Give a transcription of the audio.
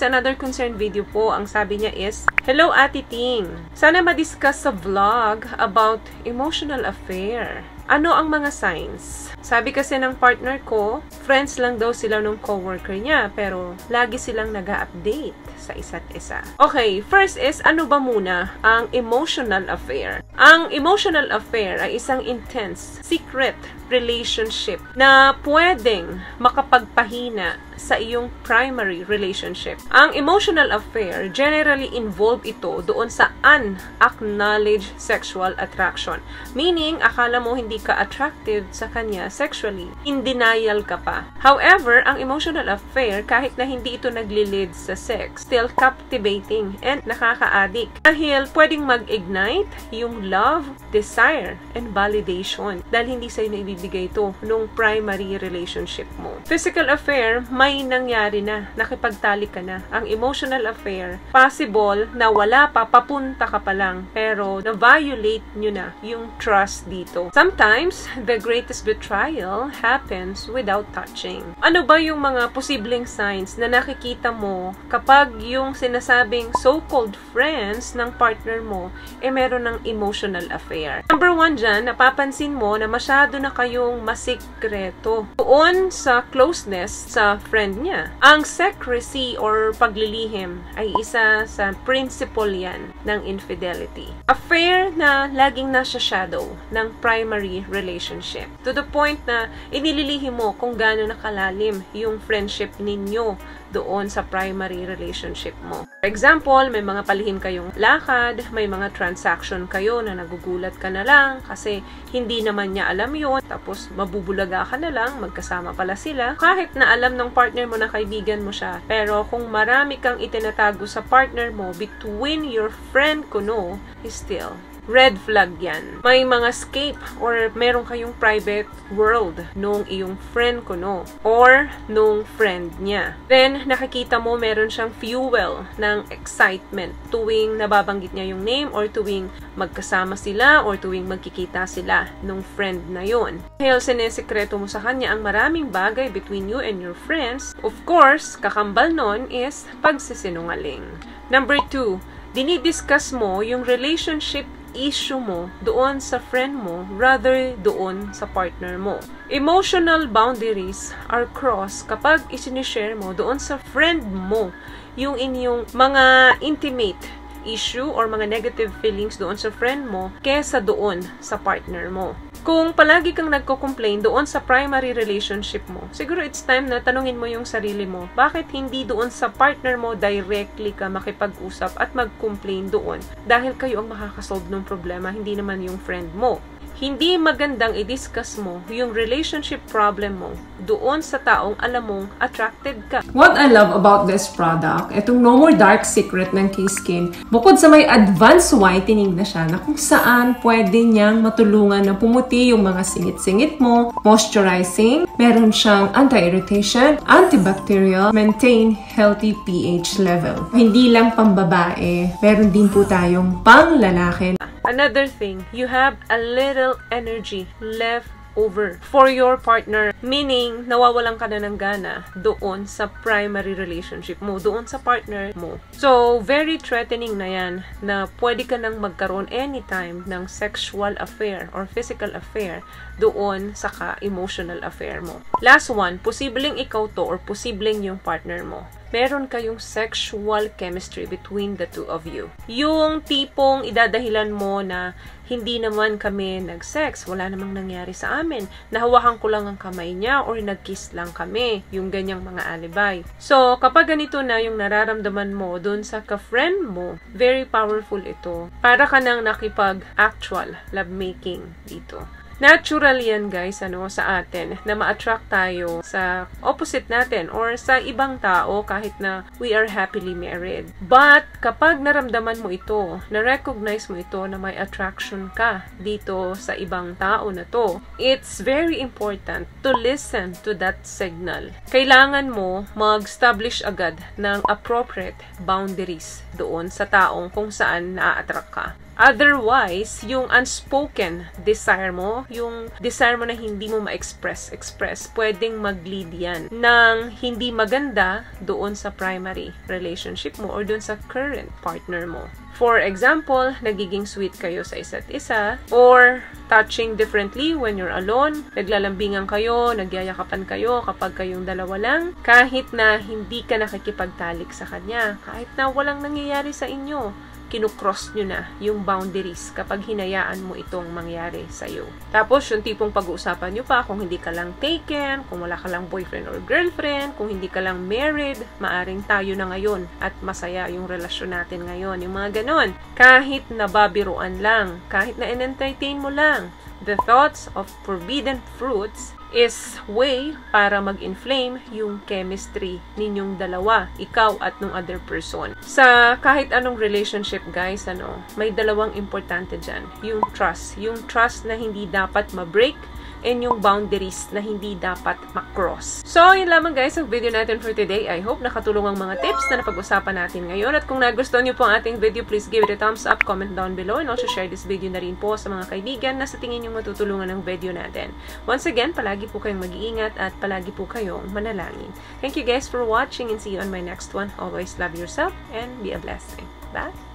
another concern video po. Ang sabi niya is, "Hello Ate Ting, sana ma-discuss sa vlog about emotional affair. Ano ang mga signs?" Sabi kasi ng partner ko, friends lang daw sila nung coworker niya, pero lagi silang nag-a-update sa isa't isa. Okay, first is, ano ba muna ang emotional affair? Ang emotional affair ay isang intense, secret relationship na pwedeng makapagpahina sa iyong primary relationship. Ang emotional affair, generally involve ito doon sa unacknowledged sexual attraction. Meaning, akala mo hindi ka attractive sa kanya sexually. In denial ka pa. However, ang emotional affair, kahit na hindi ito nagli-lead sa sex, still captivating and nakaka-addict. Dahil pwedeng mag-ignite yung love, desire, and validation. Dahil hindi sa'yo na ibibigay ito nung primary relationship mo. Physical affair, may nangyari na, nakipagtalik ka na. Ang emotional affair, possible na wala pa, papunta ka pa lang, pero na-violate nyo na yung trust dito. Sometimes, the greatest betrayal happens without touching. Ano ba yung mga posibleng signs na nakikita mo kapag yung sinasabing so-called friends ng partner mo, meron ng emotional affair? Number 1 dyan, napapansin mo na masyado na kayong masikreto doon sa closeness sa friend niya. Ang secrecy or paglilihim ay isa sa principle yan ng infidelity. Affair na laging nasa shadow ng primary relationship. To the point na inililihim mo kung gaano nakalalim yung friendship ninyo doon sa primary relationship mo. For example, may mga palihim kayong lakad, may mga transaction kayo na nagugulat ka na lang kasi hindi naman niya alam yun, tapos mabubulaga ka na lang, magkasama pala sila. Kahit na alam ng partner mo na kaibigan mo siya, pero kung marami kang itinatago sa partner mo between your friend kuno, is still red flag yan. May mga escape or meron kayong private world nung iyong friend ko, no? Or nung friend niya. Then, nakikita mo meron siyang fuel ng excitement tuwing nababanggit niya yung name or tuwing magkasama sila or tuwing magkikita sila nung friend na yon. Dahil sinesekreto mo sa kanya ang maraming bagay between you and your friends, of course, kakambal nun is pagsisinungaling. Number 2, dinidiscuss mo yung relationship issue mo doon sa friend mo rather doon sa partner mo. Emotional boundaries are crossed kapag isinishare mo doon sa friend mo yung inyong mga intimate issue or mga negative feelings doon sa friend mo kesa doon sa partner mo. Kung palagi kang nagko-complain doon sa primary relationship mo, siguro it's time na tanungin mo yung sarili mo, bakit hindi doon sa partner mo directly ka makipag-usap at mag-complain doon? Dahil kayo ang makakasolve ng problema, hindi naman yung friend mo. Hindi magandang i-discuss mo yung relationship problem mo doon sa taong alam mong attracted ka. What I love about this product, itong No More Dark Secret ng K-Skin, bukod sa may advanced whitening na siya na kung saan pwede niyang matulungan na pumuti yung mga singit-singit mo, moisturizing, meron siyang anti-irritation, antibacterial, maintain healthy pH level. Hindi lang pambabae, meron din po tayong pang-lalaki. Another thing, you have a little energy left over for your partner. Meaning, nawawalan ka na ng gana doon sa primary relationship mo, doon sa partner mo. So, very threatening na yan na pwede ka nang magkaroon anytime ng sexual affair or physical affair doon sa ka-emotional affair mo. Last one, posibleng ikaw to or posibleng yung partner mo. Meron kayong sexual chemistry between the two of you. Yung tipong idadahilan mo na hindi naman kami nag-sex, wala namang nangyari sa amin, nahawakan ko lang ang kamay niya or nag-kiss lang kami, yung ganyang mga alibay. So, kapag ganito na yung nararamdaman mo dun sa ka-friend mo, very powerful ito. Para ka nang nakipag-actual lovemaking dito. Natural yan guys, sa atin, na ma-attract tayo sa opposite natin or sa ibang tao kahit na we are happily married. But, kapag naramdaman mo ito, na-recognize mo ito na may attraction ka dito sa ibang tao na to, it's very important to listen to that signal. Kailangan mo mag-establish agad ng appropriate boundaries doon sa taong kung saan na-attract ka. Otherwise, yung unspoken desire mo yung desire mo na hindi mo ma-express, pwedeng mag-lead yan ng hindi maganda doon sa primary relationship mo or doon sa current partner mo. For example, nagiging sweet kayo sa isa't isa, or touching differently when you're alone, naglalambingan kayo, nagyayakapan kayo kapag kayong dalawa lang, kahit na hindi ka nakikipagtalik sa kanya, kahit na walang nangyayari sa inyo, kinukross nyo na yung boundaries kapag hinayaan mo itong mangyari sa'yo. Tapos, yung tipong pag-uusapan nyo pa, kung hindi ka lang taken, kung wala ka lang boyfriend or girlfriend, kung hindi ka lang married, maaring tayo na ngayon at masaya yung relasyon natin ngayon. Yung mga ganon. Kahit nababiruan lang, kahit na entertain mo lang, the thoughts of forbidden fruits is way para mag-inflame yung chemistry ninyong dalawa, ikaw at nung other person. Sa kahit anong relationship, guys, may dalawang importante dyan. Yung trust na hindi dapat ma-break, and yung boundaries na hindi dapat ma-cross. So, yun lamang guys ang video natin for today. I hope nakatulong ang mga tips na napag-usapan natin ngayon. At kung nagustuhan niyo po ang ating video, please give it a thumbs up, comment down below, and also share this video na rin po sa mga kaibigan na sa tingin niyo matutulungan ng video natin. Once again, palagi po kayong mag-iingat at palagi po kayong manalangin. Thank you guys for watching and see you on my next one. Always love yourself and be a blessing. Bye!